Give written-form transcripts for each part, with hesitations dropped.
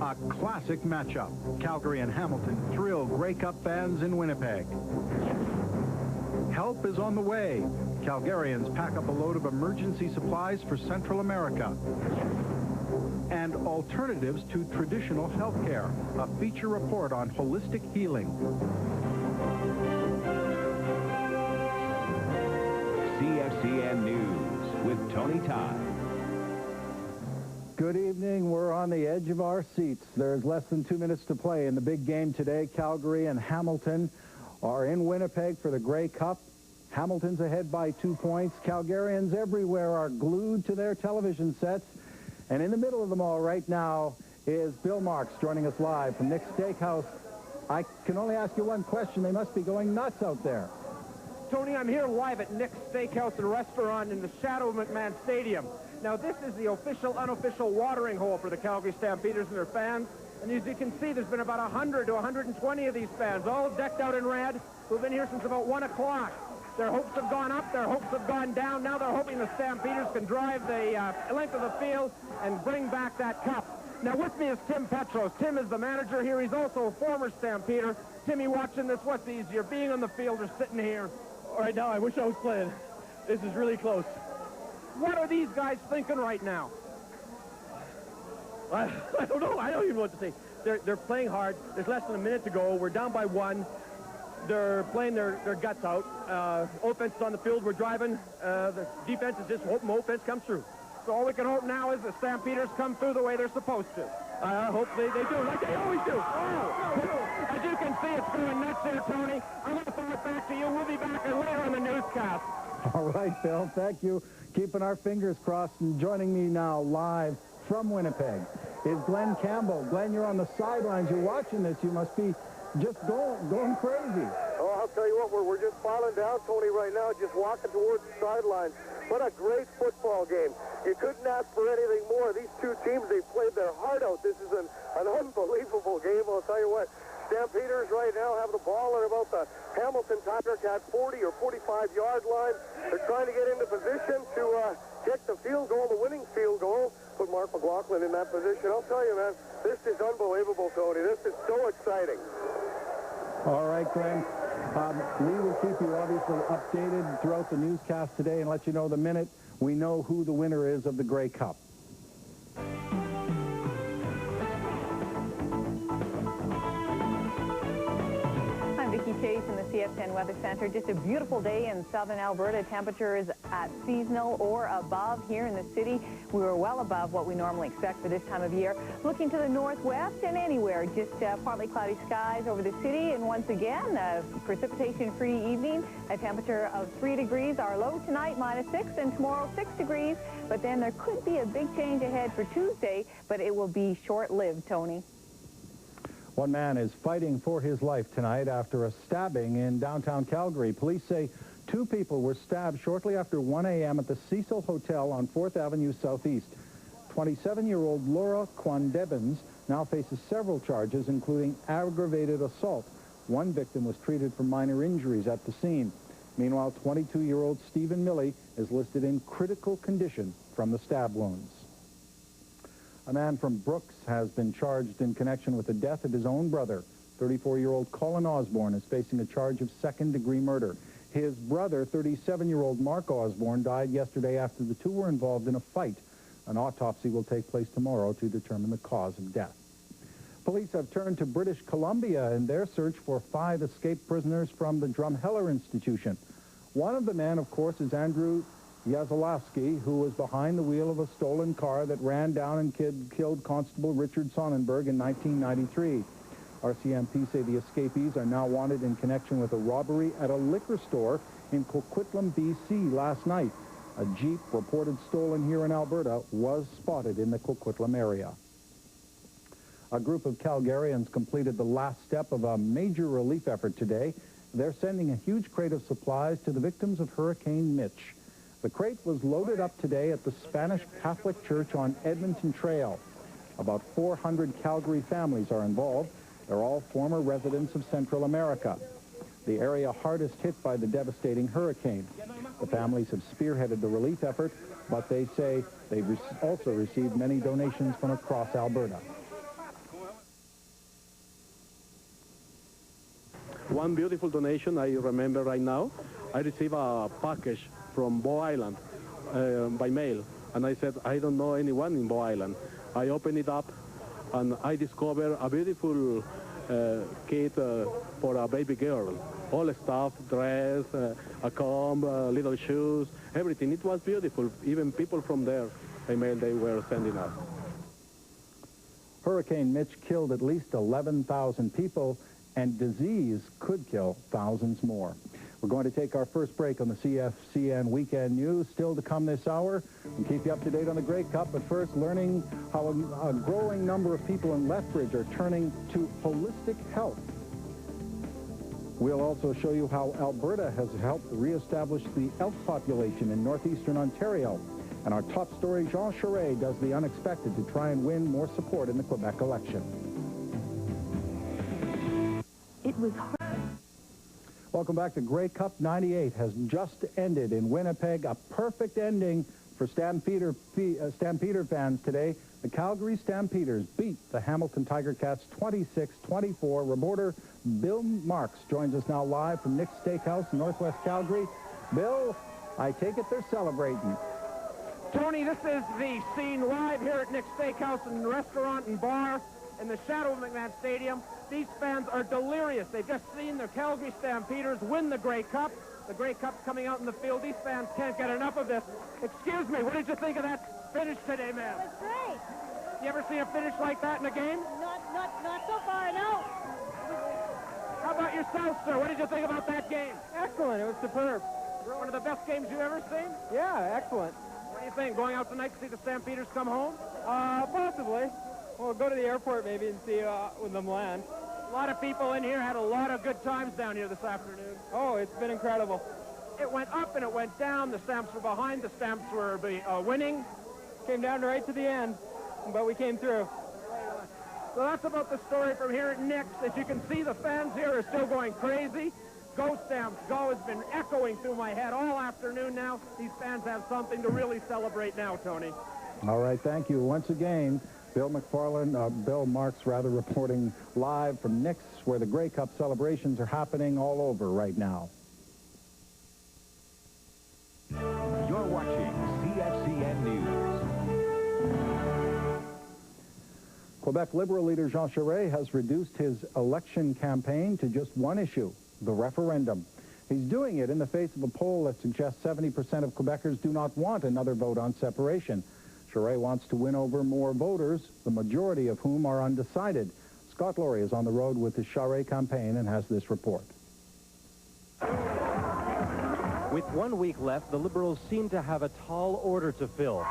A classic matchup. Calgary and Hamilton thrill Grey Cup fans in Winnipeg. Help is on the way. Calgarians pack up a load of emergency supplies for Central America. And alternatives to traditional health care. A feature report on holistic healing. CFCN News with Tony Todd. Good evening. We're on the edge of our seats. There's less than 2 minutes to play in the big game today. Calgary and Hamilton are in Winnipeg for the Grey Cup. Hamilton's ahead by 2 points. Calgarians everywhere are glued to their television sets. And in the middle of them all right now is Bill Marks joining us live from Nick's Steakhouse. I can only ask you one question. They must be going nuts out there. Tony, I'm here live at Nick's Steakhouse and Restaurant in the shadow of McMahon Stadium. Now, this is the official, unofficial watering hole for the Calgary Stampeders and their fans. And as you can see, there's been about 100 to 120 of these fans, all decked out in red, who've been here since about 1 o'clock. Their hopes have gone up, their hopes have gone down. Now they're hoping the Stampeders can drive the length of the field and bring back that cup. Now, with me is Tim Petros. Tim is the manager here. He's also a former Stampeder. Timmy, watching this, what's easier, being on the field or sitting here? Right now, I wish I was playing. This is really close. What are these guys thinking right now? I don't know. I don't even know what to say. They're playing hard. There's less than a minute to go. We're down by 1. They're playing their guts out. Offense is on the field. We're driving. The defense is just hoping offense comes through. So all we can hope now is the Stampeders come through the way they're supposed to. I hope they do, like they always do. Oh. As you can see, it's going nuts here, Tony. I'm going to throw it back to you. We'll be back later on the newscast. All right, Bill. Thank you. Keeping our fingers crossed. And joining me now live from Winnipeg is Glenn Campbell. Glenn, you're on the sidelines. You're watching this. You must be just going crazy. Oh, I'll tell you what, we're just filing down, Tony, right now, just walking towards the sidelines. What a great football game. You couldn't ask for anything more. These two teams, they played their heart out. This is an unbelievable game. I'll tell you what, Stampeders right now have the ball at about the Hamilton Tiger Cat 40 or 45-yard line. They're trying to get into position to kick the field goal, the winning field goal. Put Mark McLaughlin in that position. I'll tell you, man, this is unbelievable, Tony. This is so exciting. All right, Glenn. We will keep you obviously updated throughout the newscast today and let you know the minute we know who the winner is of the Grey Cup. Chase in the CFCN Weather Center. Just a beautiful day in southern Alberta. Temperatures at seasonal or above here in the city. We were well above what we normally expect for this time of year. Looking to the northwest and anywhere, just partly cloudy skies over the city. And once again, a precipitation-free evening. A temperature of 3 degrees. Our low tonight, -6, and tomorrow 6 degrees. But then there could be a big change ahead for Tuesday, but it will be short-lived, Tony. One man is fighting for his life tonight after a stabbing in downtown Calgary. Police say 2 people were stabbed shortly after 1 a.m. at the Cecil Hotel on 4th Avenue Southeast. 27-year-old Laura Quandebens now faces several charges, including aggravated assault. One victim was treated for minor injuries at the scene. Meanwhile, 22-year-old Stephen Milley is listed in critical condition from the stab wounds. A man from Brooks has been charged in connection with the death of his own brother. 34-year-old Colin Osborne is facing a charge of second-degree murder. His brother, 37-year-old Mark Osborne, died yesterday after the two were involved in a fight. An autopsy will take place tomorrow to determine the cause of death. Police have turned to British Columbia in their search for 5 escaped prisoners from the Drumheller Institution. One of the men, of course, is Andrew Yazalowski, who was behind the wheel of a stolen car that ran down and killed Constable Richard Sonnenberg in 1993. RCMP say the escapees are now wanted in connection with a robbery at a liquor store in Coquitlam, BC last night. A Jeep reported stolen here in Alberta was spotted in the Coquitlam area. A group of Calgarians completed the last step of a major relief effort today. They're sending a huge crate of supplies to the victims of Hurricane Mitch. The crate was loaded up today at the Spanish Catholic Church on Edmonton Trail. About 400 Calgary families are involved. They're all former residents of Central America, the area hardest hit by the devastating hurricane. The families have spearheaded the relief effort, but they say they've also received many donations from across Alberta. one beautiful donation I remember right now. I received a package from Bow Island by mail, and I said, I don't know anyone in Bow Island. I opened it up, and I discovered a beautiful kit for a baby girl. All the stuff, dress, a comb, little shoes, everything. It was beautiful. Even people from there, by mail, they were sending us. Hurricane Mitch killed at least 11,000 people, and disease could kill thousands more. We're going to take our first break on the CFCN Weekend News. Still to come this hour, and keep you up to date on the Grey Cup. But first, learning how a growing number of people in Lethbridge are turning to holistic health. We'll also show you how Alberta has helped reestablish the elk population in northeastern Ontario. And our top story, Jean Charest does the unexpected to try and win more support in the Quebec election. It was hard. Welcome back. The Grey Cup 98 has just ended in Winnipeg. A perfect ending for Stampeder fans today. The Calgary Stampeders beat the Hamilton Tiger Cats 26-24. Reporter Bill Marks joins us now live from Nick's Steakhouse in Northwest Calgary. Bill, I take it they're celebrating. Tony, this is the scene live here at Nick's Steakhouse and Restaurant and Bar in the shadow of McMahon Stadium. These fans are delirious. They've just seen the Calgary Stampeders win the Grey Cup. The Grey Cup's coming out in the field. These fans can't get enough of this. Excuse me, what did you think of that finish today, man? It was great. You ever seen a finish like that in a game? Not so far, no. How about yourself, sir? What did you think about that game? Excellent. It was superb. One of the best games you've ever seen? Yeah, excellent. What do you think? Going out tonight to see the Stampeders come home? Possibly. We'll go to the airport maybe and see when them land. A lot of people in here had a lot of good times down here this afternoon. Oh, it's been incredible. It went up and it went down. The Stamps were behind. The Stamps were winning. Came down right to the end, but we came through. So that's about the story from here at Nick's. As you can see, the fans here are still going crazy. Go Stamps, go has been echoing through my head all afternoon now. These fans have something to really celebrate now, Tony. All right, thank you. Once again, Bill Marks, reporting live from Nick's, where the Grey Cup celebrations are happening all over right now. You're watching CFCN News. Quebec Liberal leader Jean Charest has reduced his election campaign to just one issue, the referendum. He's doing it in the face of a poll that suggests 70% of Quebecers do not want another vote on separation. Charest wants to win over more voters, the majority of whom are undecided. Scott Laurie is on the road with his Charest campaign and has this report. With 1 week left, the Liberals seem to have a tall order to fill.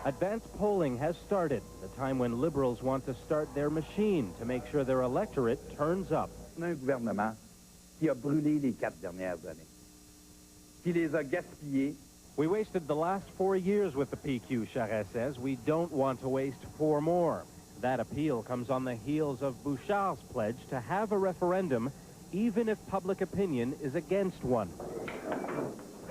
Advanced polling has started, the time when Liberals want to start their machine to make sure their electorate turns up. Un gouvernement qui a brûlé les 4 dernières années, qui les a gaspillés. We wasted the last 4 years with the PQ, Charest says. We don't want to waste 4 more. That appeal comes on the heels of Bouchard's pledge to have a referendum, even if public opinion is against one.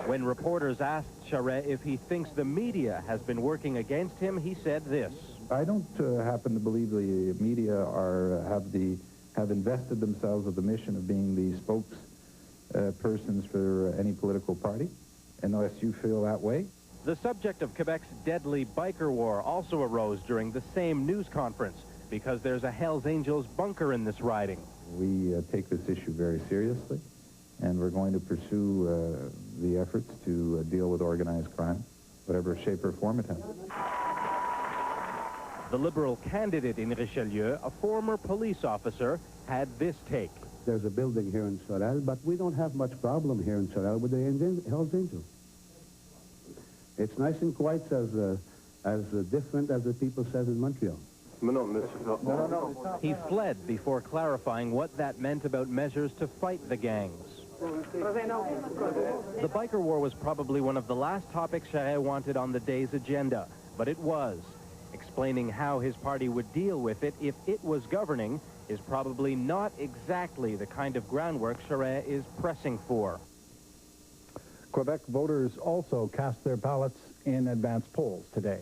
When reporters asked Charest if he thinks the media has been working against him, he said this. I don't happen to believe the media have invested themselves with the mission of being the spokespersons for any political party, unless you feel that way. The subject of Quebec's deadly biker war also arose during the same news conference, because there's a Hells Angels bunker in this riding. We take this issue very seriously, and we're going to pursue the efforts to deal with organized crime, whatever shape or form it has. The Liberal candidate in Richelieu, a former police officer, had this take. There's a building here in Sorel, but we don't have much problem here in Sorel with the Hells Angels. It's nice and quiet, as different as the people says in Montreal. He fled before clarifying what that meant about measures to fight the gangs. The biker war was probably one of the last topics Charest wanted on the day's agenda, but it was. Explaining how his party would deal with it if it was governing is probably not exactly the kind of groundwork Charest is pressing for. Quebec voters also cast their ballots in advance polls today.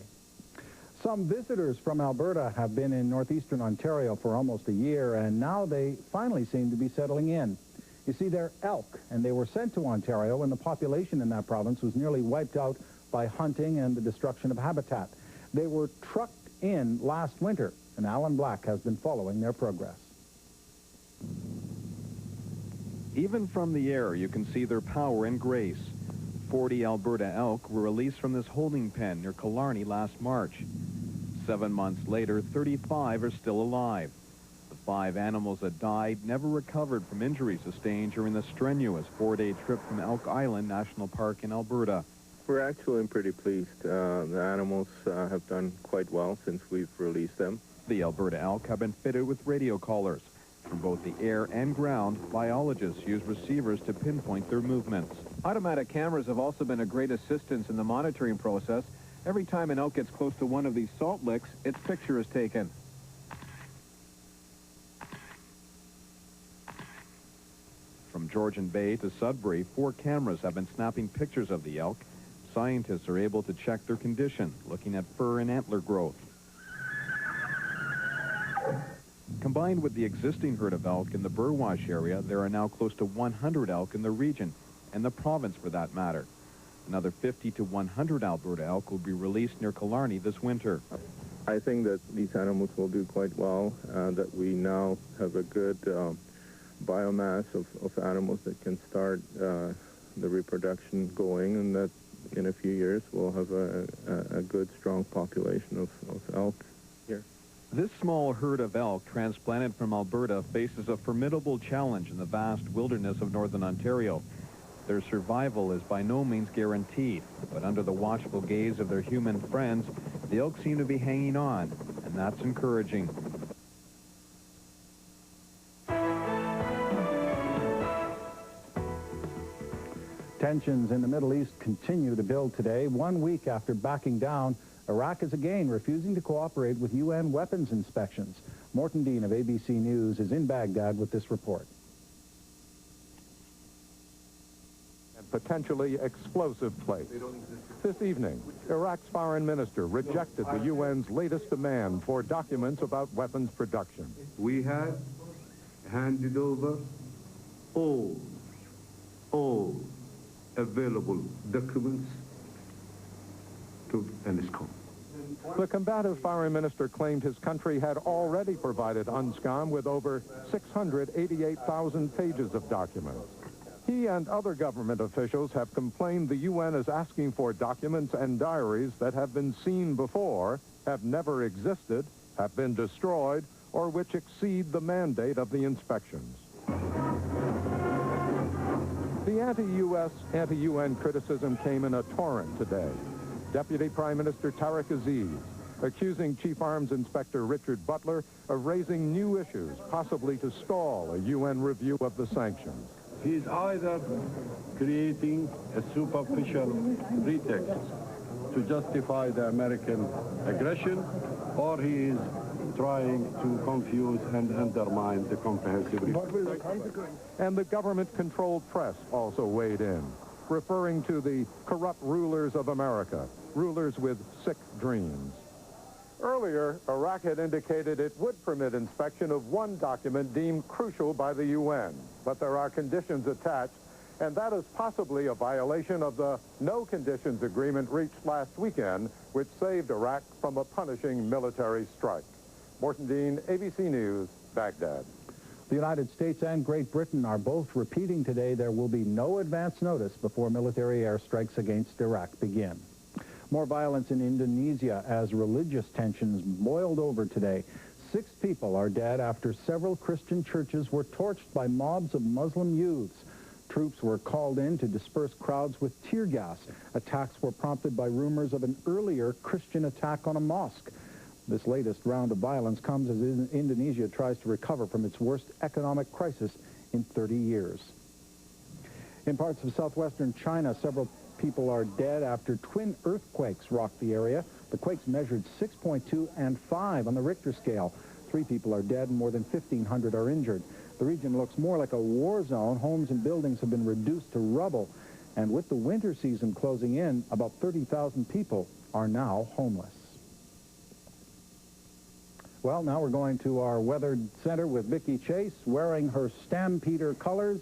Some visitors from Alberta have been in northeastern Ontario for almost a year, and now they finally seem to be settling in. You see, they're elk, and they were sent to Ontario when the population in that province was nearly wiped out by hunting and the destruction of habitat. They were trucked in last winter, and Alan Black has been following their progress. Even from the air, you can see their power and grace. 40 Alberta elk were released from this holding pen near Killarney last March. 7 months later, 35 are still alive. The 5 animals that died never recovered from injuries sustained during the strenuous 4-day trip from Elk Island National Park in Alberta. We're actually pretty pleased. The animals have done quite well since we've released them. The Alberta elk have been fitted with radio collars. From both the air and ground, biologists use receivers to pinpoint their movements. Automatic cameras have also been a great assistance in the monitoring process. Every time an elk gets close to one of these salt licks, its picture is taken. From Georgian Bay to Sudbury, 4 cameras have been snapping pictures of the elk. Scientists are able to check their condition, looking at fur and antler growth. Combined with the existing herd of elk in the Burwash area, there are now close to 100 elk in the region, and the province for that matter. Another 50 to 100 Alberta elk will be released near Killarney this winter. I think that these animals will do quite well, that we now have a good biomass of animals that can start the reproduction going, and that in a few years we'll have a good, strong population of elk here. This small herd of elk transplanted from Alberta faces a formidable challenge in the vast wilderness of northern Ontario. Their survival is by no means guaranteed, but under the watchful gaze of their human friends, the elk seem to be hanging on, and that's encouraging. Tensions in the Middle East continue to build today. 1 week after backing down, Iraq is again refusing to cooperate with UN weapons inspections. Morton Dean of ABC News is in Baghdad with this report. Potentially explosive place. This evening, Iraq's foreign minister rejected the UN's latest demand for documents about weapons production. We have handed over all available documents to UNSCOM. The combative foreign minister claimed his country had already provided UNSCOM with over 688,000 pages of documents. He and other government officials have complained the UN is asking for documents and diaries that have been seen before, have never existed, have been destroyed, or which exceed the mandate of the inspections. The anti-U.S., anti-UN criticism came in a torrent today. Deputy Prime Minister Tariq Aziz accusing Chief Arms Inspector Richard Butler of raising new issues, possibly to stall a UN review of the sanctions. He is either creating a superficial pretext to justify the American aggression, or he is trying to confuse and undermine the comprehensive review. And the government-controlled press also weighed in, referring to the corrupt rulers of America, rulers with sick dreams. Earlier, Iraq had indicated it would permit inspection of one document deemed crucial by the UN, but there are conditions attached, and that is possibly a violation of the no-conditions agreement reached last weekend, which saved Iraq from a punishing military strike. Morton Dean, ABC News, Baghdad. The United States and Great Britain are both repeating today there will be no advance notice before military airstrikes against Iraq begin. More violence in Indonesia as religious tensions boiled over today. 6 people are dead after several Christian churches were torched by mobs of Muslim youths. Troops were called in to disperse crowds with tear gas. Attacks were prompted by rumors of an earlier Christian attack on a mosque. This latest round of violence comes as Indonesia tries to recover from its worst economic crisis in 30 years. In parts of southwestern China, several people are dead after twin earthquakes rocked the area. The quakes measured 6.2 and 5 on the Richter scale. 3 people are dead and more than 1,500 are injured. The region looks more like a war zone. Homes and buildings have been reduced to rubble. And with the winter season closing in, about 30,000 people are now homeless. Well, now we're going to our weather center with Vicki Chase wearing her Stampeder colors.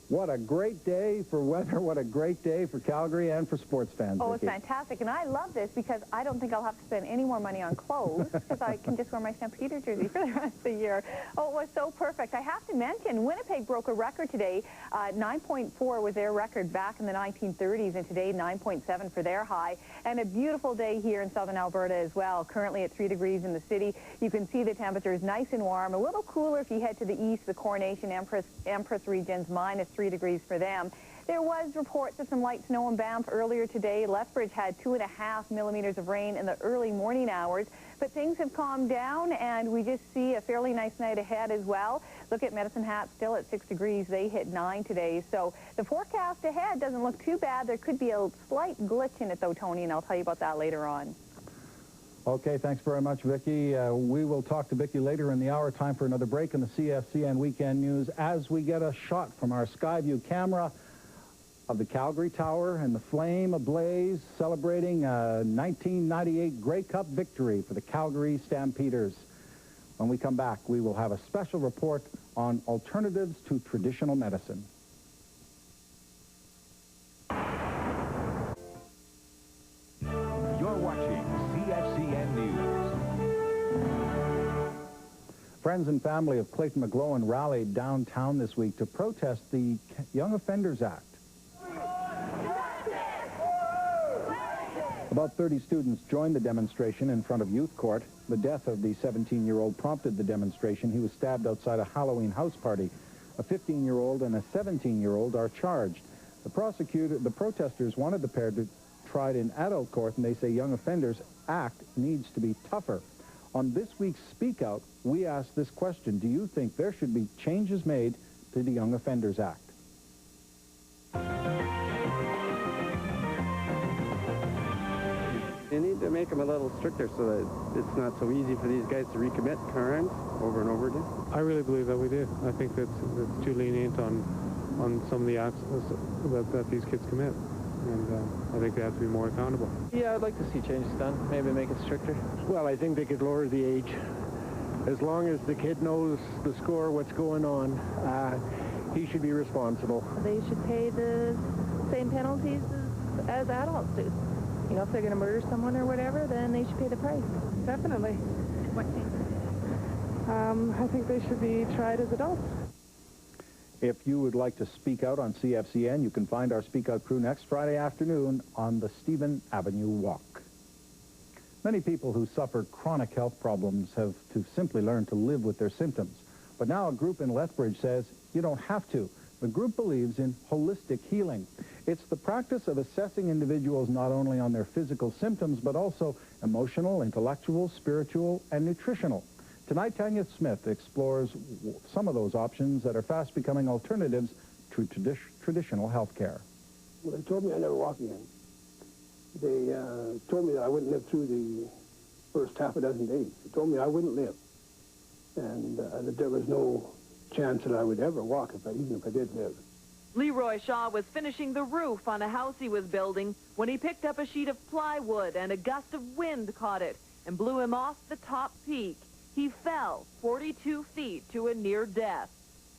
What a great day for weather. What a great day for Calgary and for sports fans. Oh, Vicki. it's fantastic. And I love this because I don't think I'll have to spend any more money on clothes because I can just wear my Stampeder jersey for the rest of the year. Oh, it was so perfect. I have to mention, Winnipeg broke a record today. 9.4 was their record back in the 1930s, and today 9.7 for their high. And a beautiful day here in southern Alberta as well. Currently at 3 degrees in the city. You can see the temperature is nice and warm. A little cooler if you head to the east, the Coronation, Empress regions, minus 3 degrees for them. There was reports of some light snow in Banff earlier today. Lethbridge had 2.5 millimeters of rain in the early morning hours, but things have calmed down, and we just see a fairly nice night ahead as well. Look at Medicine Hat, still at 6 degrees. They hit 9 today, so the forecast ahead doesn't look too bad. There could be a slight glitch in it, though, Tony, and I'll tell you about that later on. Okay, thanks very much, Vicki. We will talk to Vicki later in the hour. Time for another break in the CFCN Weekend News as we get a shot from our Skyview camera of the Calgary Tower and the flame ablaze, celebrating a 1998 Grey Cup victory for the Calgary Stampeders. When we come back, we will have a special report on alternatives to traditional medicine. You're watching CFCN News. Friends and family of Clayton McGlowan rallied downtown this week to protest the Young Offenders Act. About 30 students joined the demonstration in front of Youth Court. The death of the 17-year-old prompted the demonstration. He was stabbed outside a Halloween house party. A 15-year-old and a 17-year-old are charged. The protesters wanted the pair to tried in adult court, and they say Young Offenders Act needs to be tougher. On this week's Speak Out, we asked this question: do you think there should be changes made to the Young Offenders Act? They need to make them a little stricter so that it's not so easy for these guys to recommit crimes over and over again. I really believe that we do. I think that's too lenient on some of the acts that these kids commit. And I think they have to be more accountable. Yeah, I'd like to see changes done. Maybe make it stricter. Well, I think they could lower the age. As long as the kid knows the score, what's going on, he should be responsible. They should pay the same penalties as adults do. You know, if they're going to murder someone or whatever, then they should pay the price. Definitely. What thing? I think they should be tried as adults. If you would like to speak out on CFCN, you can find our Speak Out crew next Friday afternoon on the Stephen Avenue Walk. Many people who suffer chronic health problems have to simply learn to live with their symptoms. But now a group in Lethbridge says you don't have to. The group believes in holistic healing. It's the practice of assessing individuals not only on their physical symptoms, but also emotional, intellectual, spiritual, and nutritional. Tonight, Tanya Smith explores some of those options that are fast becoming alternatives to traditional health care. Well, they told me I never walk again. They told me that I wouldn't live through the first half a dozen days. They told me I wouldn't live, and that there was no chance that I would ever walk, even if I did live. Leroy Shaw was finishing the roof on a house he was building when he picked up a sheet of plywood and a gust of wind caught it and blew him off the top peak. He fell 42 feet to a near death.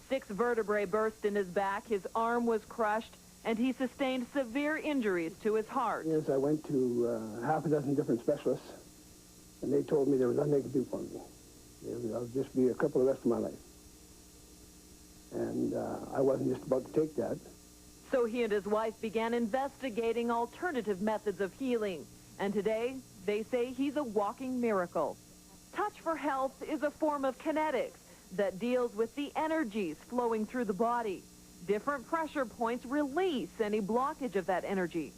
6 vertebrae burst in his back, his arm was crushed, and he sustained severe injuries to his heart. Yes, I went to half a dozen different specialists, and they told me there was nothing they could do for me. I'll just be a cripple the rest of my life. And I wasn't just about to take that. So he and his wife began investigating alternative methods of healing. And today, they say he's a walking miracle. Touch for Health is a form of kinetics that deals with the energies flowing through the body. Different pressure points release any blockage of that energy.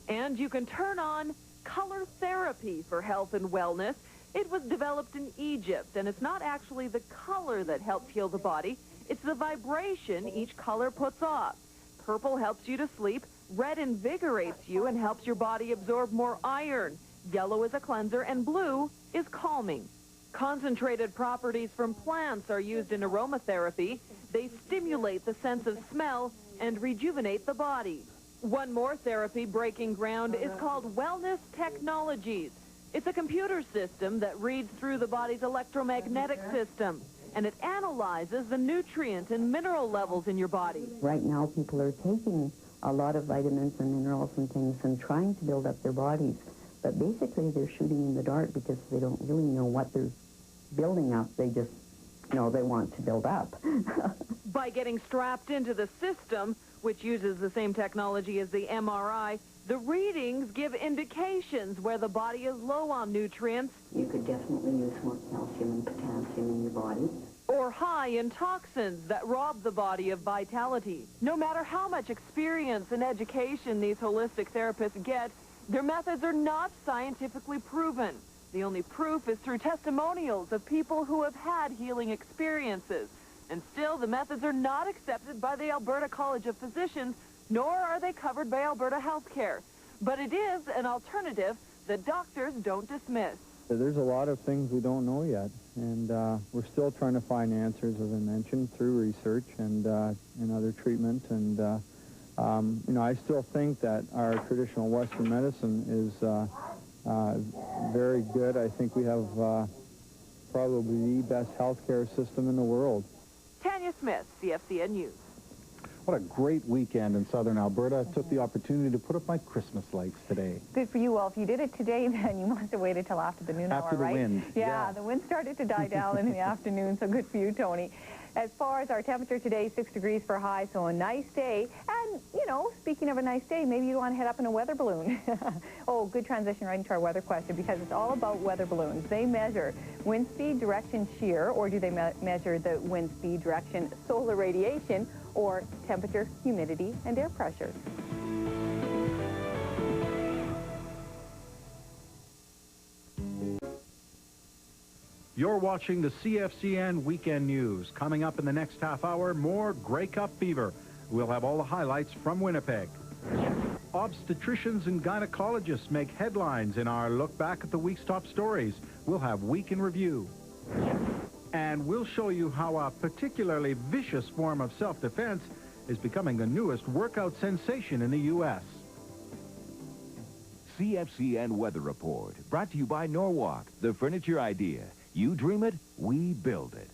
And you can turn on color therapy for health and wellness. It was developed in Egypt, and it's not actually the color that helps heal the body. It's the vibration each color puts off. Purple helps you to sleep. Red invigorates you and helps your body absorb more iron. Yellow is a cleanser, and blue is calming. Concentrated properties from plants are used in aromatherapy. They stimulate the sense of smell and rejuvenate the body. One more therapy breaking ground is called Wellness Technologies. It's a computer system that reads through the body's electromagnetic system, and it analyzes the nutrient and mineral levels in your body. Right now, people are taking a lot of vitamins and minerals and things and trying to build up their bodies. But basically, they're shooting in the dark because they don't really know what they're building up. They just know they want to build up. By getting strapped into the system, which uses the same technology as the MRI, the readings give indications where the body is low on nutrients. You could definitely use more calcium and potassium in your body. Or high in toxins that rob the body of vitality. No matter how much experience and education these holistic therapists get, their methods are not scientifically proven. The only proof is through testimonials of people who have had healing experiences. And still, the methods are not accepted by the Alberta College of Physicians, nor are they covered by Alberta Healthcare. But it is an alternative that doctors don't dismiss. There's a lot of things we don't know yet, and we're still trying to find answers, as I mentioned, through research and other treatment. And, you know, I still think that our traditional Western medicine is very good. I think we have probably the best healthcare system in the world. Tanya Smith, CFCN News. What a great weekend in southern Alberta. I took the opportunity to put up my Christmas lights today. Good for you. Well, if you did it today, then you must have waited till after the noon hour, After the right? wind. Yeah, the wind started to die down in the afternoon, so good for you, Tony. As far as our temperature today, 6 degrees for high, so a nice day. And, you know, speaking of a nice day, maybe you want to head up in a weather balloon. Oh, good transition right into our weather question, because it's all about weather balloons. They measure wind speed, direction, shear, or do they measure the wind speed, direction, solar radiation, or temperature, humidity, and air pressure? You're watching the CFCN Weekend News. Coming up in the next half hour, more Grey Cup fever. We'll have all the highlights from Winnipeg. Obstetricians and gynecologists make headlines in our look back at the week's top stories. We'll have Week in Review. And we'll show you how a particularly vicious form of self-defense is becoming the newest workout sensation in the U.S. CFCN Weather Report, brought to you by Norwalk, the furniture idea. You dream it, we build it.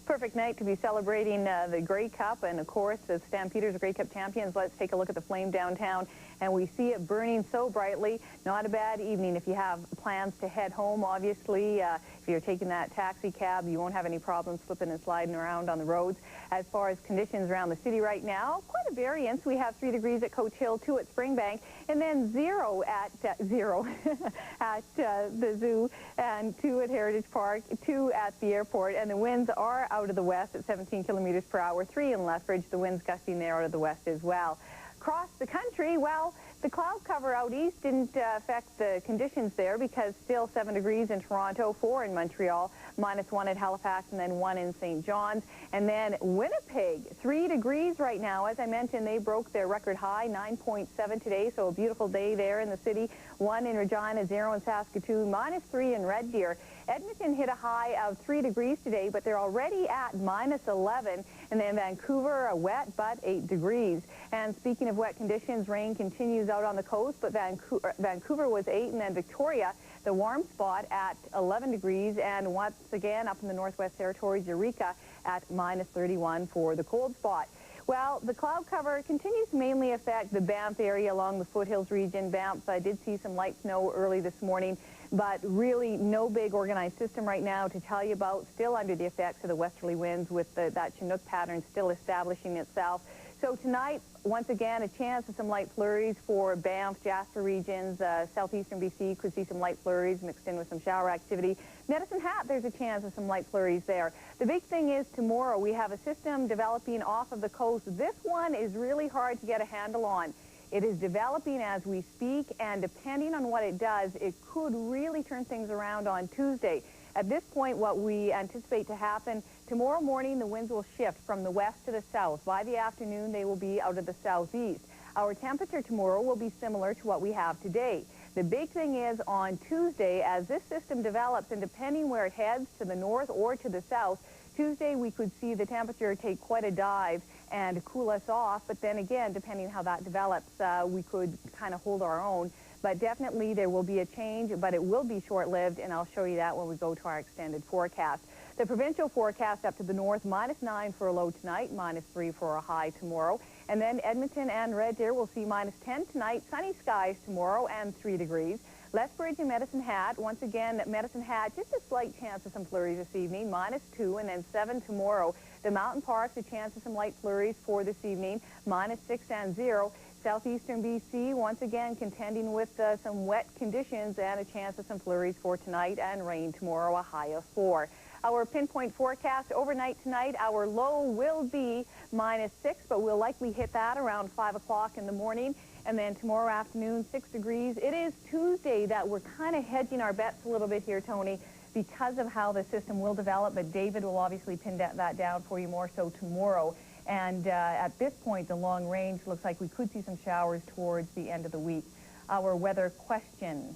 Perfect night to be celebrating the Grey Cup and, of course, the Stampeders Grey Cup champions. Let's take a look at the flame downtown, and we see it burning so brightly. Not a bad evening if you have plans to head home, obviously. If you're taking that taxi cab, you won't have any problems slipping and sliding around on the roads. As far as conditions around the city right now, quite a variance. We have 3 degrees at Coach Hill, 2 at Springbank, and then 0 at at the zoo, and 2 at Heritage Park, 2 at the airport, and the winds are out of the west at 17 kilometers per hour, 3 in Lethbridge. The winds gusting there out of the west as well. Across the country, well, the cloud cover out east didn't affect the conditions there, because still 7 degrees in Toronto, 4 in Montreal, -1 at Halifax, and then 1 in St. John's. And then Winnipeg, 3 degrees right now. As I mentioned, they broke their record high, 9.7 today, so a beautiful day there in the city. 1 in Regina, 0 in Saskatoon, -3 in Red Deer. Edmonton hit a high of 3 degrees today, but they're already at -11. And then Vancouver, a wet but 8 degrees. And speaking of wet conditions, rain continues out on the coast, but Vancouver was 8, and then Victoria, the warm spot, at 11 degrees. And once again, up in the Northwest Territories, Eureka at -31 for the cold spot. Well, the cloud cover continues to mainly affect the Banff area along the foothills region. Banff did see some light snow early this morning, but really no big organized system right now to tell you about. Still under the effects of the westerly winds, with that Chinook pattern still establishing itself. So tonight, once again, a chance of some light flurries for Banff, Jasper regions. Southeastern BC could see some light flurries mixed in with some shower activity. Medicine Hat, there's a chance of some light flurries there. The big thing is tomorrow we have a system developing off of the coast. This one is really hard to get a handle on. It is developing as we speak, and depending on what it does, it could really turn things around on Tuesday. At this point, what we anticipate to happen, tomorrow morning the winds will shift from the west to the south. By the afternoon, they will be out of the southeast. Our temperature tomorrow will be similar to what we have today. The big thing is on Tuesday, as this system develops, and depending where it heads, to the north or to the south, Tuesday we could see the temperature take quite a dive and cool us off. But then again, depending how that develops, we could kind of hold our own. But definitely there will be a change, but it will be short-lived, and I'll show you that when we go to our extended forecast. The provincial forecast up to the north, -9 for a low tonight, -3 for a high tomorrow. And then Edmonton and Red Deer will see -10 tonight, sunny skies tomorrow, and 3 degrees. Lethbridge and Medicine Hat, once again, Medicine Hat, just a slight chance of some flurries this evening, -2 and then 7 tomorrow. The Mountain Parks, a chance of some light flurries for this evening, -6 and 0. Southeastern BC, once again, contending with some wet conditions and a chance of some flurries for tonight and rain tomorrow, a high of 4. Our pinpoint forecast overnight tonight, our low will be -6, but we'll likely hit that around 5 o'clock in the morning. And then tomorrow afternoon, 6 degrees. It is Tuesday that we're kind of hedging our bets a little bit here, Tony, because of how the system will develop. But David will obviously pin that down for you more so tomorrow. And at this point, the long range looks like we could see some showers towards the end of the week. Our weather question,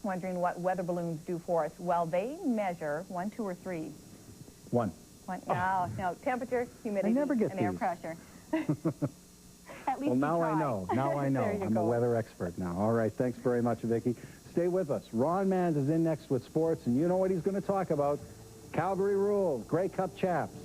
wondering what weather balloons do for us. Well, they measure 1, 2, or 3. 1. No, temperature, humidity, and air pressure. At least well, now I know. Now I know. I'm a weather expert now. All right, thanks very much, Vicki. Stay with us. Ron Mans is in next with sports, and you know what he's going to talk about. Calgary rules, Grey Cup chaps.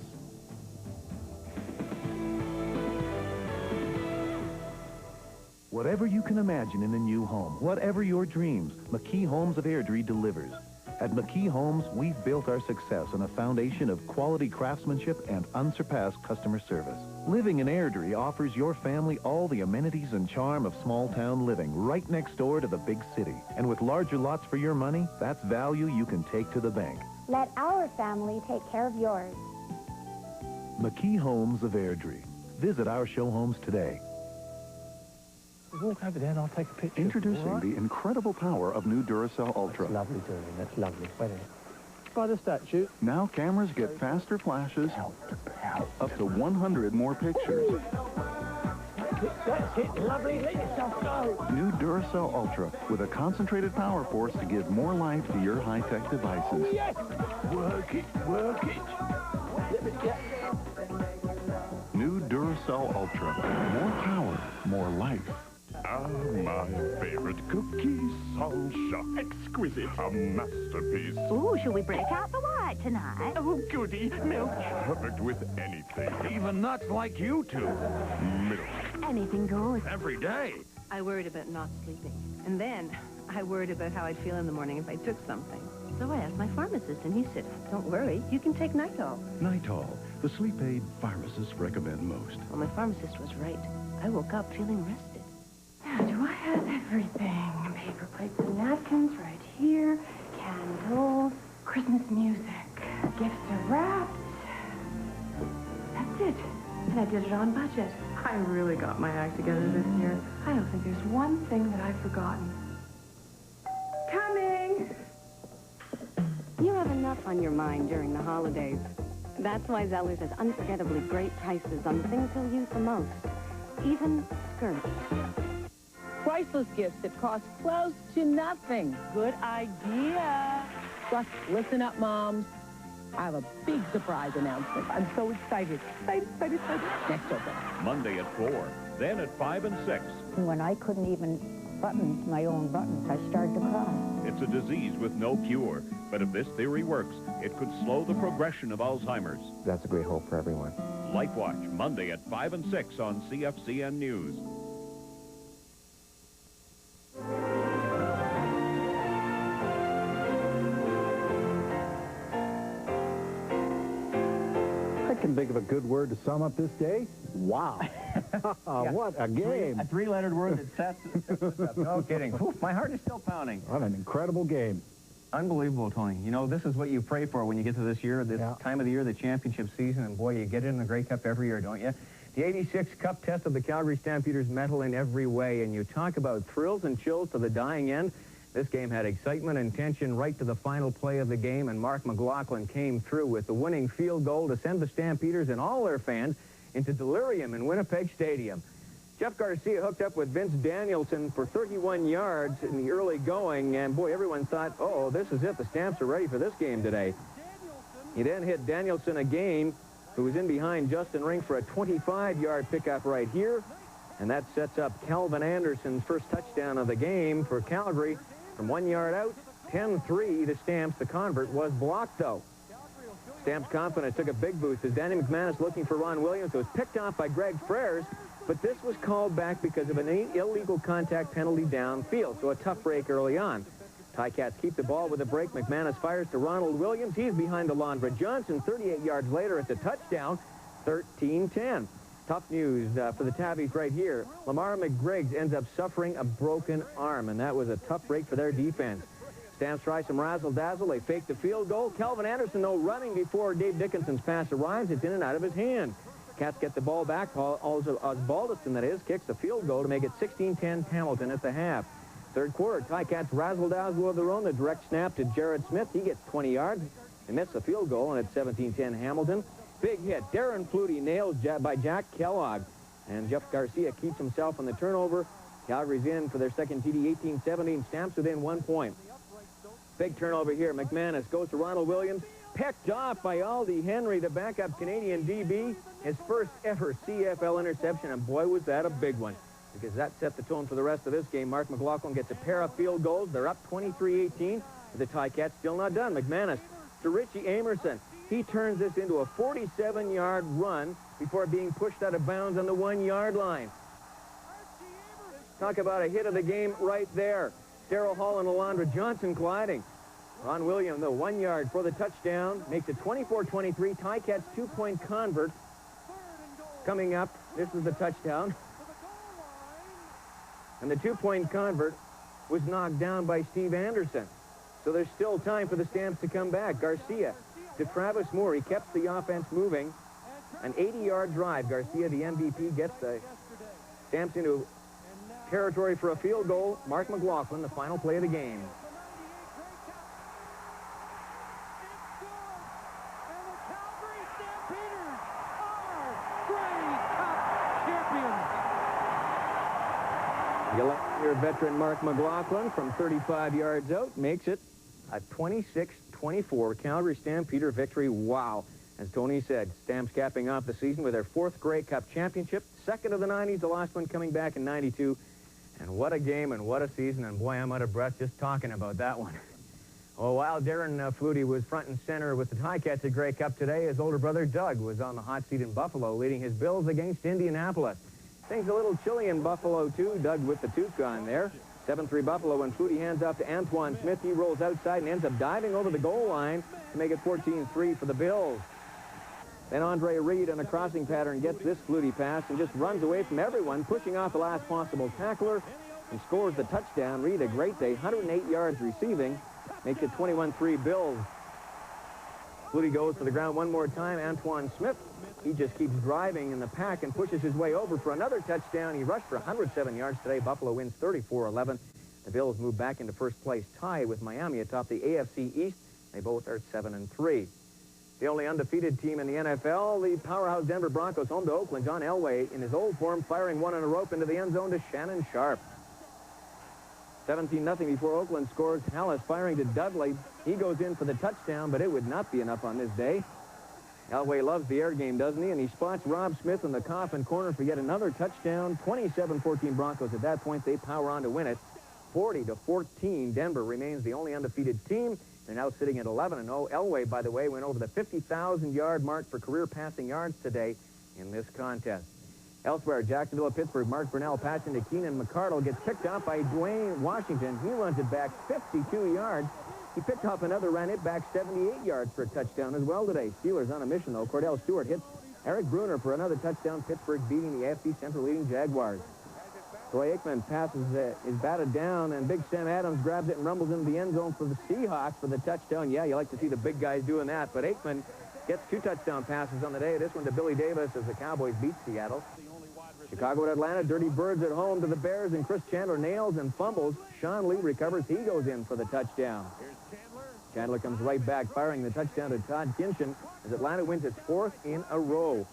Whatever you can imagine in a new home, whatever your dreams, McKee Homes of Airdrie delivers. At McKee Homes, we've built our success on a foundation of quality craftsmanship and unsurpassed customer service. Living in Airdrie offers your family all the amenities and charm of small-town living right next door to the big city. And with larger lots for your money, that's value you can take to the bank. Let our family take care of yours. McKee Homes of Airdrie. Visit our show homes today. Walk over there and I'll take a picture. Introducing the incredible power of new Duracell Ultra. That's lovely, Julian. That's lovely. Wait a minute. By the statue. Now cameras get faster flashes, up to 100 more pictures. That's it. Lovely. Let yourself go. New Duracell Ultra with a concentrated power force to give more life to your high-tech devices. Yes. Work it. Work it. New Duracell Ultra. More power, more life. Ah, my favorite cookie, Sancha. Exquisite, a masterpiece. Ooh, shall we break out the white tonight? Oh, goody, milk. Perfect with anything. Even nuts like you two. Milk. Anything goes. Every day. I worried about not sleeping. And then I worried about how I'd feel in the morning if I took something. So I asked my pharmacist, and he said, don't worry, you can take Nitol. Nitol, the sleep aid pharmacists recommend most. Well, my pharmacist was right. I woke up feeling rested. Now, do I have everything? Paper plates and napkins right here, candles, Christmas music, gifts are wrapped. That's it. And I did it on budget. I really got my act together this year. I don't think there's one thing that I've forgotten. Coming! You have enough on your mind during the holidays. That's why Zellers has unforgettably great prices on the things he'll use the most. Even skirts. Priceless gifts that cost close to nothing. Good idea. Plus, listen up, moms. I have a big surprise announcement. I'm so excited. Excited. Next open. Monday at 4, then at 5 and 6. When I couldn't even button my own buttons, I started to cry. It's a disease with no cure, but if this theory works, it could slow the progression of Alzheimer's. That's a great hope for everyone. Life Watch, Monday at 5 and 6 on CFCN News. I can think of a good word to sum up this day. Wow. What a game. A three-lettered word that sets us up. No kidding. Oof, my heart is still pounding. What an incredible game. Unbelievable, Tony. You know, this is what you pray for when you get to this year, this time of the year, the championship season, and boy, you get it in the Grey Cup every year, don't you? The 86 Cup test of the Calgary Stampeders medal in every way, and you talk about thrills and chills to the dying end. This game had excitement and tension right to the final play of the game, and Mark McLaughlin came through with the winning field goal to send the Stampeders and all their fans into delirium in Winnipeg Stadium. Jeff Garcia hooked up with Vince Danielson for 31 yards in the early going, and boy, everyone thought, oh, this is it. The Stamps are ready for this game today. He then hit Danielson again, who was in behind Justin Ring for a 25-yard pickup right here. And that sets up Kelvin Anderson's first touchdown of the game for Calgary. From 1 yard out, 10-3 to Stamps. The convert was blocked, though. Stamps' confidence took a big boost as Danny McManus looking for Ron Williams. It was picked off by Greg Frères, but this was called back because of an illegal contact penalty downfield, so a tough break early on. Ticats keep the ball with a break. McManus fires to Ronald Williams. He's behind Alondra Johnson. 38 yards later, it's a touchdown, 13-10. Tough news for the Tabbies right here. Lamar McGriggs ends up suffering a broken arm, and that was a tough break for their defense. Stamps try some razzle-dazzle. They fake the field goal. Kelvin Anderson, though, running before Dave Dickinson's pass arrives. It's in and out of his hand. Cats get the ball back. Osbaldiston, that is, kicks the field goal to make it 16-10 Hamilton at the half. Third quarter, Ticats razzle-dazzle of their own. The direct snap to Jared Smith. He gets 20 yards. They miss the field goal, and it's 17-10 Hamilton. Big hit. Darren Flutie nailed by Jack Kellogg. And Jeff Garcia keeps himself on the turnover. Calgary's in for their second TD, 18-17. Stamps within 1 point. Big turnover here. McManus goes to Ronald Williams. Picked off by Aldi Henry, the backup Canadian DB. His first ever CFL interception, and boy, was that a big one, because that set the tone for the rest of this game. Mark McLaughlin gets a pair of field goals. They're up 23-18. The Ticats still not done. McManus to Richie Amerson. He turns this into a 47-yard run before being pushed out of bounds on the 1 yard line. Talk about a hit of the game right there. Darryl Hall and Alondra Johnson colliding. Ron Williams, the 1 yard for the touchdown, makes it 24-23. Ticats 2-point convert. Coming up, this is the touchdown. And the 2-point convert was knocked down by Steve Anderson. So there's still time for the Stamps to come back. Garcia to Travis Moore. He kept the offense moving. An 80-yard drive. Garcia, the MVP, gets the Stamps into territory for a field goal. Mark McLaughlin, the final play of the game. The 11-year veteran Mark McLaughlin from 35 yards out makes it a 26-24 Calgary Stampeder victory. Wow. As Tony said, Stamps capping off the season with their 4th Grey Cup championship, second of the 90s, the last one coming back in 92. And what a game and what a season, and boy, I'm out of breath just talking about that one. Oh, while Darren Flutie was front and center with the Ticats at Grey Cup today, his older brother Doug was on the hot seat in Buffalo, leading his Bills against Indianapolis. Things a little chilly in Buffalo, too. Doug with the tooth on there. 7-3 Buffalo when Flutie hands off to Antoine Smith. He rolls outside and ends up diving over the goal line to make it 14-3 for the Bills. Then Andre Reed on a crossing pattern gets this Flutie pass and just runs away from everyone, pushing off the last possible tackler, and scores the touchdown. Reed, a great day, 108 yards receiving, makes it 21-3 Bills. Flutie goes to the ground one more time. Antoine Smith, he just keeps driving in the pack and pushes his way over for another touchdown. He rushed for 107 yards today. Buffalo wins 34-11. The Bills move back into first place, tied with Miami atop the AFC East. They both are 7-3. The only undefeated team in the NFL, the powerhouse Denver Broncos, home to Oakland. John Elway, in his old form, firing one on a rope into the end zone to Shannon Sharp. 17-0 before Oakland scores. Hallis firing to Dudley. He goes in for the touchdown, but it would not be enough on this day. Elway loves the air game, doesn't he? And he spots Rob Smith in the coffin corner for yet another touchdown. 27-14 Broncos. At that point, they power on to win it. 40-14. Denver remains the only undefeated team. They're now sitting at 11-0. Elway, by the way, went over the 50,000-yard mark for career passing yards today in this contest. Elsewhere, Jacksonville at Pittsburgh, Mark Brunell passing to Keenan McCardle, gets picked off by Dwayne Washington. He runs it back 52 yards. He picked off another, ran it back 78 yards for a touchdown as well today. Steelers on a mission, though. Cordell Stewart hits Eric Bruner for another touchdown. Pittsburgh beating the AFC Central leading Jaguars. Troy Aikman passes, is batted down, and Big Sam Adams grabs it and rumbles into the end zone for the Seahawks for the touchdown. Yeah, you like to see the big guys doing that, but Aikman gets 2 touchdown passes on the day. This one to Billy Davis as the Cowboys beat Seattle. Chicago at Atlanta, Dirty Birds at home to the Bears, and Chris Chandler nails and fumbles. Sean Lee recovers. He goes in for the touchdown. Chandler comes right back, firing the touchdown to Todd Kinshin as Atlanta wins its 4th in a row.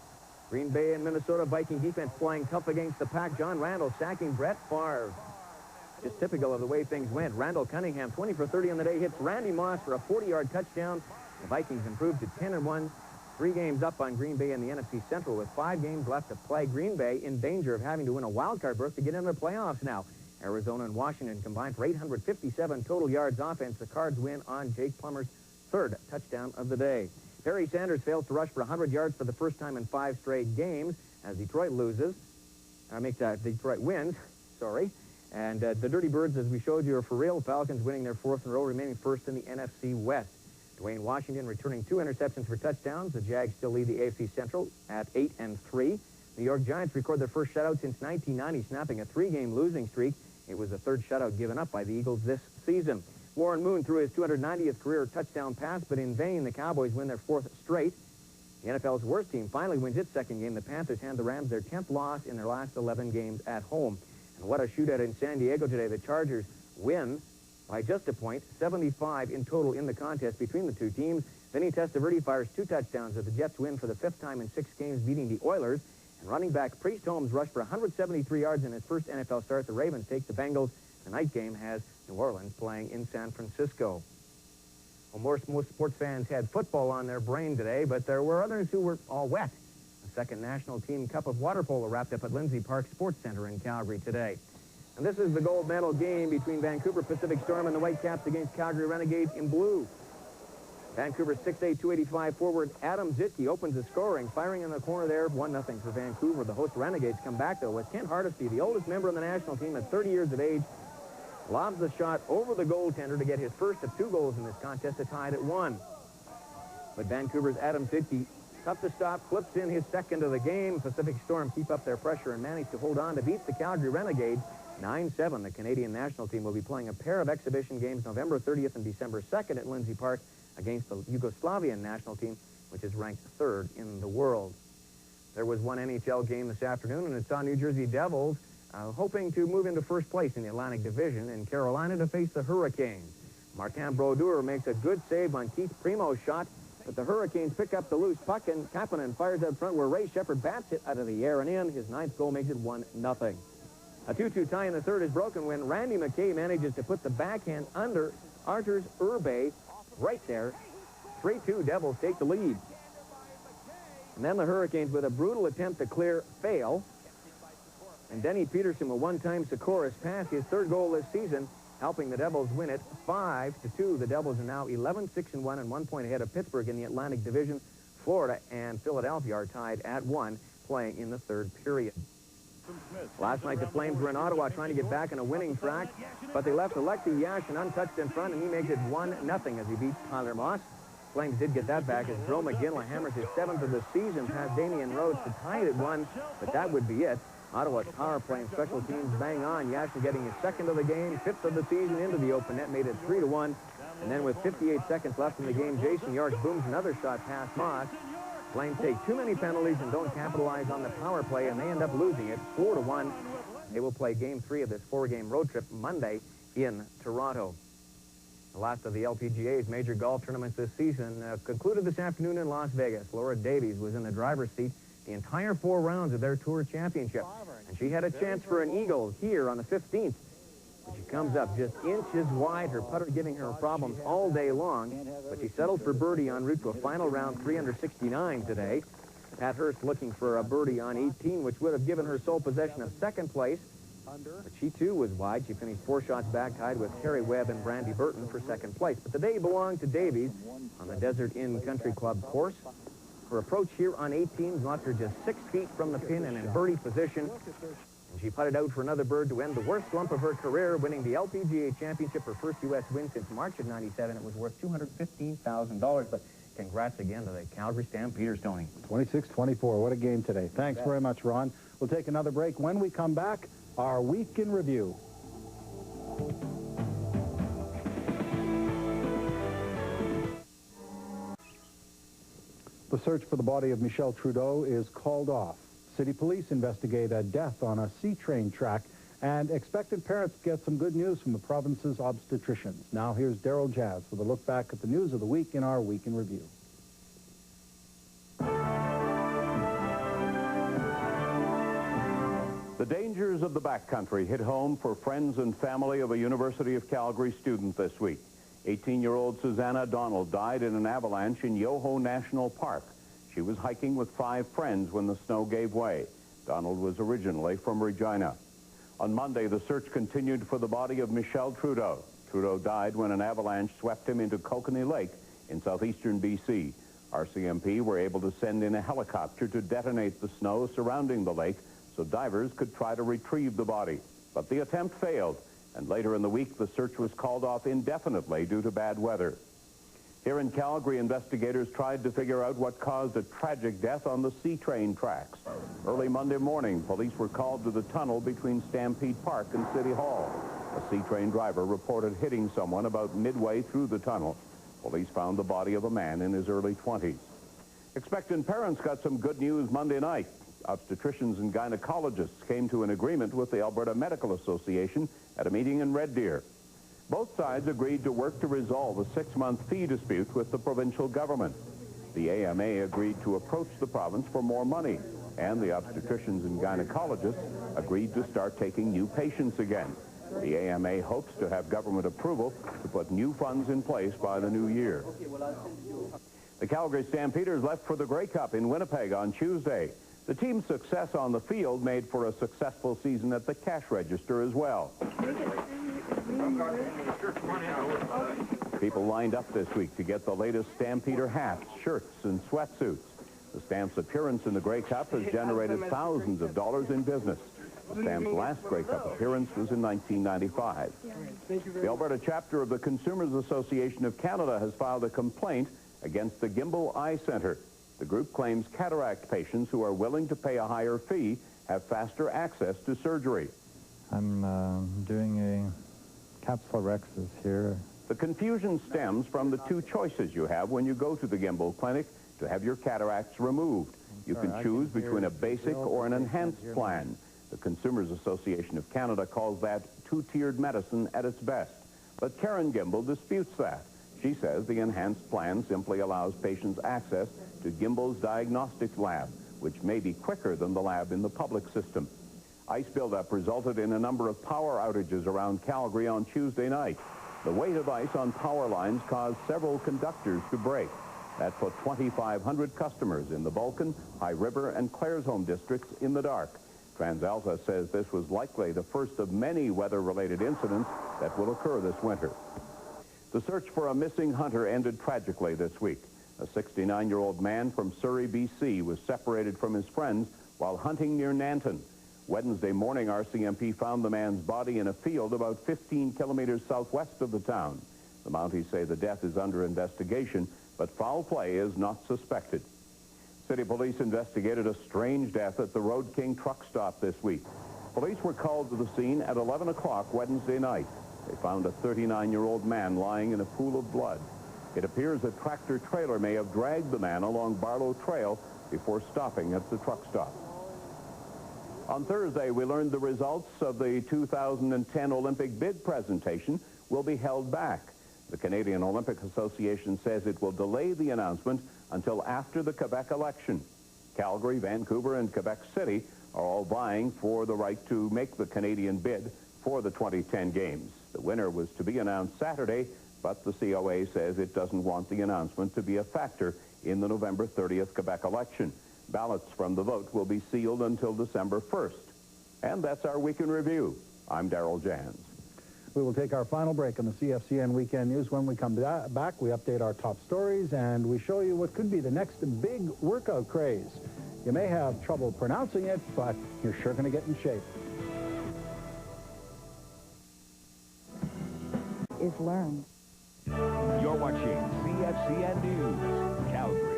Green Bay and Minnesota Viking defense flying tough against the pack. John Randall sacking Brett Favre. Just typical of the way things went. Randall Cunningham, 20 for 30 on the day, hits Randy Moss for a 40-yard touchdown. The Vikings improved to 10-1. 3 games up on Green Bay in the NFC Central with 5 games left to play. Green Bay in danger of having to win a wild-card berth to get into the playoffs now. Arizona and Washington combined for 857 total yards offense. The Cards win on Jake Plummer's 3rd touchdown of the day. Barry Sanders fails to rush for 100 yards for the first time in 5 straight games as Detroit Detroit wins, sorry. And the Dirty Birds, as we showed you, are for real. Falcons winning their 4th in a row, remaining first in the NFC West. Dwayne Washington returning 2 interceptions for touchdowns. The Jags still lead the AFC Central at 8-3. New York Giants record their first shutout since 1990, snapping a 3-game losing streak. It was the 3rd shutout given up by the Eagles this season. Warren Moon threw his 290th career touchdown pass, but in vain. The Cowboys win their 4th straight. The NFL's worst team finally wins its 2nd game. The Panthers hand the Rams their 10th loss in their last 11 games at home. And what a shootout in San Diego today. The Chargers win by just a point, 75 in total in the contest between the two teams. Vinny Testaverde fires 2 touchdowns as the Jets win for the 5th time in 6 games, beating the Oilers. And running back Priest Holmes rushed for 173 yards in his first NFL start. The Ravens take the Bengals. The night game has New Orleans playing in San Francisco. Well, most sports fans had football on their brain today, but there were others who were all wet. The 2nd National Team Cup of Water Polo wrapped up at Lindsay Park Sports Center in Calgary today. And this is the gold medal game between Vancouver Pacific Storm and the Whitecaps against Calgary Renegades in blue. Vancouver's 6'8", 285 forward Adam Zitke opens the scoring, firing in the corner there, 1-0 for Vancouver. The host Renegades come back, though, with Kent Hardesty, the oldest member of the national team at 30 years of age, lobs the shot over the goaltender to get his first of 2 goals in this contest to tie it at 1. But Vancouver's Adam Zitke, tough to stop, flips in his 2nd of the game. Pacific Storm keep up their pressure and manage to hold on to beat the Calgary Renegades 9-7. The Canadian national team will be playing a pair of exhibition games November 30th and December 2nd at Lindsay Park against the Yugoslavian national team, which is ranked 3rd in the world. There was one NHL game this afternoon, and it saw New Jersey Devils hoping to move into 1st place in the Atlantic Division in Carolina to face the Hurricanes. Martin Brodeur makes a good save on Keith Primo's shot, but the Hurricanes pick up the loose puck, and Kapanen fires out front where Ray Shepard bats it out of the air and in. His 9th goal makes it 1-0. A 2-2 tie in the 3rd is broken when Randy McKay manages to put the backhand under Arturs Urbe right there. 3-2, Devils take the lead. And then the Hurricanes, with a brutal attempt to clear, fail. And Denny Peterson, a one-time Sikoris pass, his 3rd goal this season, helping the Devils win it 5-2. The Devils are now 11-6-1 and 1 point ahead of Pittsburgh in the Atlantic Division. Florida and Philadelphia are tied at 1, playing in the 3rd period. Last night, the Flames were in Ottawa trying to get back on a winning track, but they left Alexei Yashin untouched in front, and he makes it 1-0 as he beats Tyler Moss. Flames did get that back as Joe McGinley hammers his 7th of the season past Damian Rhodes to tie it at 1, but that would be it. Ottawa's power play and special teams bang on. Yashin getting his 2nd of the game, 5th of the season into the open net, made it 3-1. And then with 58 seconds left in the game, Jason York booms another shot past Moss. Flames take too many penalties and don't capitalize on the power play, and they end up losing it 4-1. They will play Game 3 of this 4-game road trip Monday in Toronto. The last of the LPGA's major golf tournaments this season concluded this afternoon in Las Vegas. Laura Davies was in the driver's seat the entire 4 rounds of their Tour Championship, and she had a chance for an eagle here on the 15th. But she comes up just inches wide, her putter giving her problems all day long, but she settled for birdie en route to a final round 3 under 69 today. Pat Hurst looking for a birdie on 18, which would have given her sole possession of 2nd place. But she, too, was wide. She finished 4 shots back, tied with Terry Webb and Brandy Burton for 2nd place. But the day belonged to Davies on the Desert Inn Country Club course. Her approach here on 18 knocked her just 6 feet from the pin and in birdie position. And she putted out for another bird to end the worst slump of her career, winning the LPGA Championship, her first U.S. win since March of '97. It was worth $215,000. But congrats again to the Calgary Stampeders, Tony. 26-24. What a game today. Thanks very much, Ron. We'll take another break. When we come back, our week in review. The search for the body of Michel Trudeau is called off. City police investigate a death on a C-train track, and expectant parents get some good news from the province's obstetricians. Now here's Daryl Jazz with a look back at the news of the week in our Week in Review. The dangers of the backcountry hit home for friends and family of a University of Calgary student this week. 18-year-old Susanna Donald died in an avalanche in Yoho National Park. She was hiking with 5 friends when the snow gave way. Donald was originally from Regina. On Monday, the search continued for the body of Michel Trudeau. Trudeau died when an avalanche swept him into Kokanee Lake in southeastern BC. RCMP were able to send in a helicopter to detonate the snow surrounding the lake so divers could try to retrieve the body. But the attempt failed, and later in the week, the search was called off indefinitely due to bad weather. Here in Calgary, investigators tried to figure out what caused a tragic death on the C-train tracks. Early Monday morning, police were called to the tunnel between Stampede Park and City Hall. A C-train driver reported hitting someone about midway through the tunnel. Police found the body of a man in his early 20s. Expectant parents got some good news Monday night. Obstetricians and gynecologists came to an agreement with the Alberta Medical Association at a meeting in Red Deer. Both sides agreed to work to resolve a 6-month fee dispute with the provincial government. The AMA agreed to approach the province for more money, and the obstetricians and gynecologists agreed to start taking new patients again. The AMA hopes to have government approval to put new funds in place by the new year. The Calgary Stampeders left for the Grey Cup in Winnipeg on Tuesday. The team's success on the field made for a successful season at the cash register as well. People lined up this week to get the latest Stampeder hats, shirts, and sweatsuits. The Stamps' appearance in the Grey Cup has generated thousands of dollars in business. The Stamps' last Grey Cup appearance was in 1995. The Alberta chapter of the Consumers Association of Canada has filed a complaint against the Gimbel Eye Centre. The group claims cataract patients who are willing to pay a higher fee have faster access to surgery. I'm doing a capsulorhexis here. The confusion stems from the 2 choices you have when you go to the Gimbel Clinic to have your cataracts removed. You can choose between a basic or an enhanced plan. The Consumers Association of Canada calls that 2-tiered medicine at its best. But Karen Gimbel disputes that. She says the enhanced plan simply allows patients access to Gimbel's diagnostic lab, which may be quicker than the lab in the public system. Ice buildup resulted in a number of power outages around Calgary on Tuesday night. The weight of ice on power lines caused several conductors to break. That put 2,500 customers in the Vulcan, High River, and Claresholm districts in the dark. TransAlta says this was likely the first of many weather-related incidents that will occur this winter. The search for a missing hunter ended tragically this week. A 69-year-old man from Surrey, BC, was separated from his friends while hunting near Nanton. Wednesday morning, RCMP found the man's body in a field about 15 kilometers southwest of the town. The Mounties say the death is under investigation, but foul play is not suspected. City police investigated a strange death at the Road King truck stop this week. Police were called to the scene at 11 o'clock Wednesday night. They found a 39-year-old man lying in a pool of blood. It appears a tractor-trailer may have dragged the man along Barlow Trail before stopping at the truck stop. On Thursday, we learned the results of the 2010 Olympic bid presentation will be held back. The Canadian Olympic Association says it will delay the announcement until after the Quebec election. Calgary, Vancouver, and Quebec City are all vying for the right to make the Canadian bid for the 2010 Games. The winner was to be announced Saturday, but the COA says it doesn't want the announcement to be a factor in the November 30th Quebec election. Ballots from the vote will be sealed until December 1st. And that's our Week in Review. I'm Darrell Jans. We will take our final break on the CFCN Weekend News. When we come back, we update our top stories, and we show you what could be the next big workout craze. You may have trouble pronouncing it, but you're sure going to get in shape. Is learned. You're watching CFCN News, Calgary.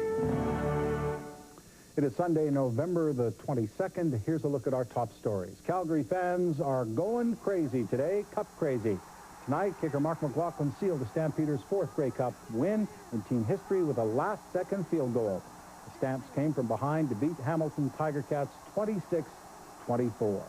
It is Sunday, November the 22nd. Here's a look at our top stories. Calgary fans are going crazy today, Cup crazy. Tonight, kicker Mark McLaughlin sealed the Stampeders' 4th Grey Cup win in team history with a last-second field goal. The Stamps came from behind to beat Hamilton Tiger Cats 26-24.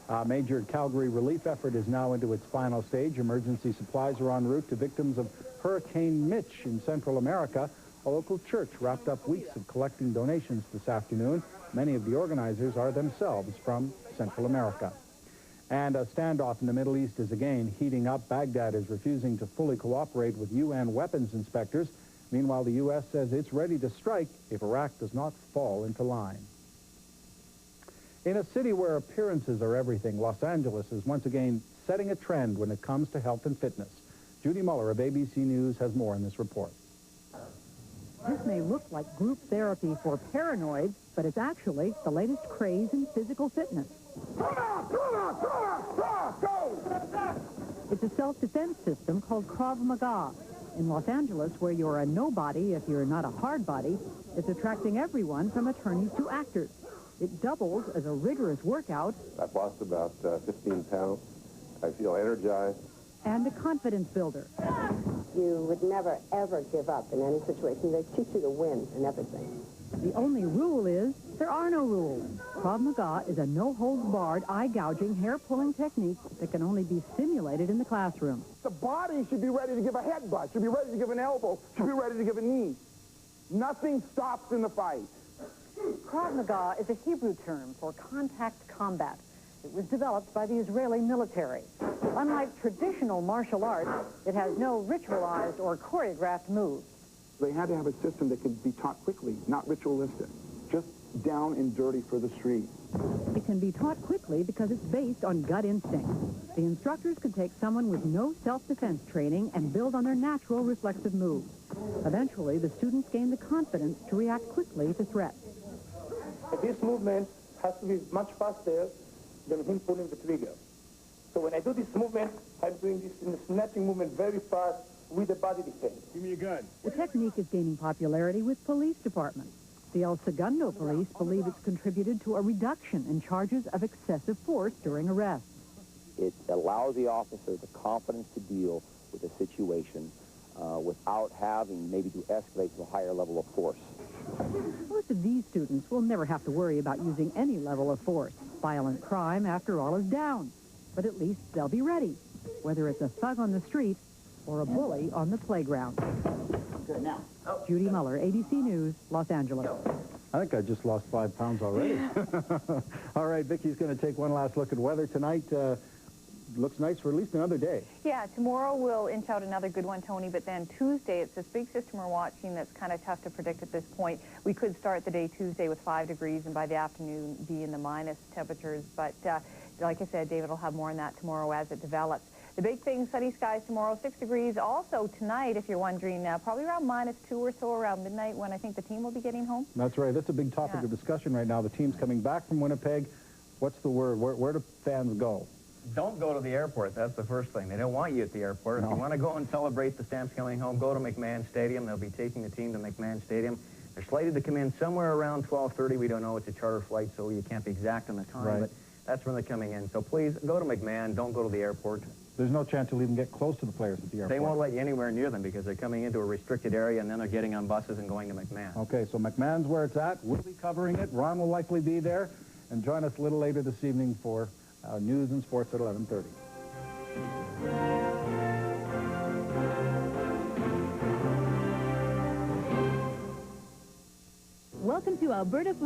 A major Calgary relief effort is now into its final stage. Emergency supplies are en route to victims of Hurricane Mitch in Central America. A local church wrapped up weeks of collecting donations this afternoon. Many of the organizers are themselves from Central America. And a standoff in the Middle East is again heating up. Baghdad is refusing to fully cooperate with UN weapons inspectors. Meanwhile, the U.S. says it's ready to strike if Iraq does not fall into line. In a city where appearances are everything, Los Angeles is once again setting a trend when it comes to health and fitness. Judy Muller of ABC News has more in this report. This may look like group therapy for paranoids, but it's actually the latest craze in physical fitness. It's a self-defense system called Krav Maga. In Los Angeles, where you're a nobody if you're not a hard body, it's attracting everyone from attorneys to actors. It doubles as a rigorous workout. I've lost about 15 pounds. I feel energized. And a confidence builder. You would never, ever give up in any situation. They teach you to win in everything. The only rule is there are no rules. Krav Maga is a no-holds-barred, eye-gouging, hair-pulling technique that can only be simulated in the classroom. The body should be ready to give a headbutt, should be ready to give an elbow, should be ready to give a knee. Nothing stops in the fight. Krav Maga is a Hebrew term for contact combat. It was developed by the Israeli military. Unlike traditional martial arts, it has no ritualized or choreographed moves. They had to have a system that could be taught quickly, not ritualistic, just down and dirty for the street. It can be taught quickly because it's based on gut instinct. The instructors could take someone with no self-defense training and build on their natural reflexive moves. Eventually, the students gain the confidence to react quickly to threats. This movement has to be much faster than him pulling the trigger. So when I do this movement, I'm doing this in the snatching movement very fast with the body defense. Give me a gun. The technique is gaining popularity with police departments. The El Segundo police believe it's contributed to a reduction in charges of excessive force during arrests. It allows the officer the confidence to deal with a situation without having maybe to escalate to a higher level of force. Most of these students will never have to worry about using any level of force. Violent crime, after all, is down. But at least they'll be ready, whether it's a thug on the street or a bully on the playground. Good, now. Judy Muller, ABC News, Los Angeles. I think I just lost 5 pounds already. All right, Vicky's going to take one last look at weather tonight. Looks nice for at least another day. Yeah, tomorrow we'll inch out another good one, Tony, but then Tuesday, it's this big system we're watching that's kind of tough to predict at this point. We could start the day Tuesday with 5 degrees and by the afternoon be in the minus temperatures, but like I said, David will have more on that tomorrow as it develops. The big thing, sunny skies tomorrow, 6 degrees. Also tonight, if you're wondering, probably around -2 or so around midnight when I think the team will be getting home. That's right. That's a big topic of discussion right now. The team's coming back from Winnipeg. What's the word? Where do fans go? Don't go to the airport. That's the first thing. They don't want you at the airport. No. If you want to go and celebrate the Stamps coming home, go to McMahon Stadium. They'll be taking the team to McMahon Stadium. They're slated to come in somewhere around 12:30. We don't know. It's a charter flight, so you can't be exact on the time. Right. But that's when they're coming in. So please, go to McMahon. Don't go to the airport. There's no chance you'll even get close to the players at the airport. They won't let you anywhere near them because they're coming into a restricted area, and then they're getting on buses and going to McMahon. Okay, so McMahon's where it's at. We'll be covering it. Ron will likely be there. And join us a little later this evening for news and sports at 11:30. Welcome to Alberta Food.